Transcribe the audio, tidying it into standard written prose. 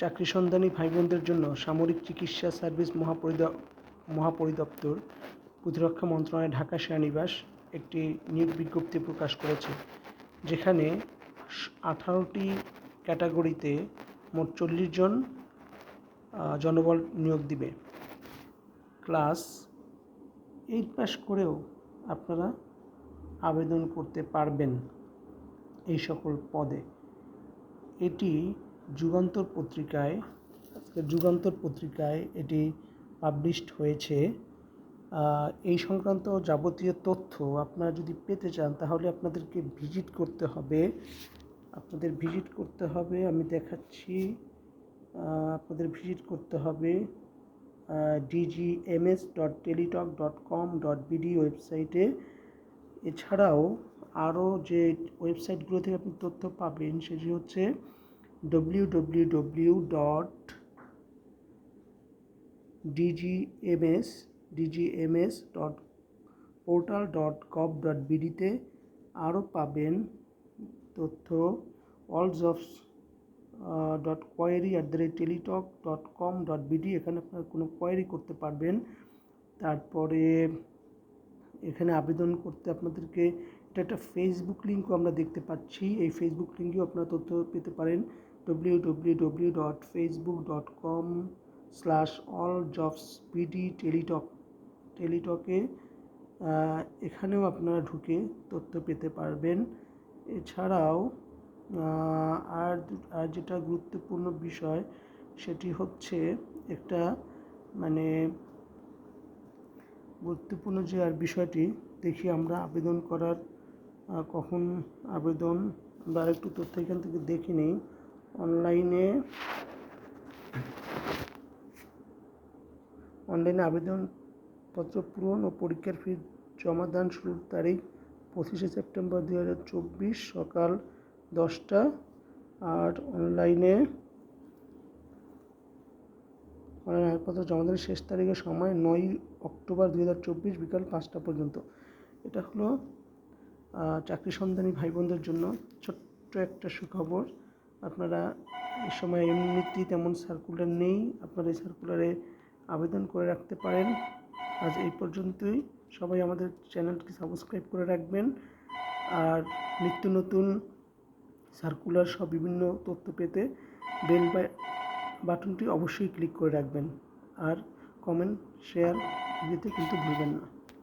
চাকরি সন্ধানী ভাই বোনদের জন্য সামরিক চিকিৎসা সার্ভিস মহাপরিদপ্তর, প্রতিরক্ষা মন্ত্রণালয়, ঢাকা সেনানিবাস একটি নিয়োগ বিজ্ঞপ্তি প্রকাশ করেছে, যেখানে 18টি ক্যাটাগরিতে মোট 40 জন জনবল নিয়োগ দিবে। ক্লাস 8 পাস করেও আপনারা আবেদন করতে পারবেন এই সকল পদে। এটি যুগান্তর পত্রিকায় এটি পাবলিশড হয়েছে। এই সংক্রান্ত যাবতীয় তথ্য আপনারা যদি পেতে চান তাহলে আপনাদেরকে ভিজিট করতে হবে। আমি দেখাচ্ছি, আপনাদের ভিজিট করতে হবে dgms.teletalk.com.bd ওয়েবসাইটে। এছাড়াও আরও যে ওয়েবসাইটগুলো থেকে আপনি তথ্য পাবেন সেটি হচ্ছে www.dgms.portal.gov.bd-তে আরও পাবেন তথ্য alljobs.query@teletalk.com.bd, এখানে আপনারা কোনো কোয়েরি করতে পারবেন। তারপরে এখানে আবেদন করতে আপনাদেরকে এটা একটা ফেসবুক লিঙ্কও আমরা দেখতে পাচ্ছি, এই ফেসবুক লিঙ্কেও আপনারা তথ্য পেতে পারেন www.facebook.com/alljobsbd-teletalk-এ। এখানেও আপনারা ঢুকে তথ্য পেতে পারবেন। এছাড়াও আর যেটা গুরুত্বপূর্ণ বিষয় সেটি হচ্ছে একটা গুরুত্বপূর্ণ যে বিষয়টি দেখি আমরা আবেদন করার কখন আবেদন, আমরা আরেকটু তথ্য এখান থেকে দেখে নিই। অনলাইনে আবেদনপত্র পূরণ ও পরীক্ষার ফি জমাদান শুরুর তারিখ 25শে সেপ্টেম্বর 2024 সকাল 10টা। আর অনলাইনে আবেদনপত্র জমাদানের শেষ তারিখের সময় 9 অক্টোবর 2024 বিকাল 5টা পর্যন্ত। এটা হলো চাকরি সন্ধানী ভাই বোনদের জন্য ছোট্ট একটা সুখবর। আপনারা এই সময় এমনিতেই তেমন সার্কুলার নেই, আপনারা এই সার্কুলারে আবেদন করে রাখতে পারেন। আজ এই পর্যন্তই। সবাই আমাদের চ্যানেলটি সাবস্ক্রাইব করে রাখবেন, আর নিত্য নতুন সার্কুলার সব বিভিন্ন তথ্য পেতে বেল বাটনটি অবশ্যই ক্লিক করে রাখবেন, আর কমেন্ট শেয়ার দিতে কিন্তু ভুলবেন না।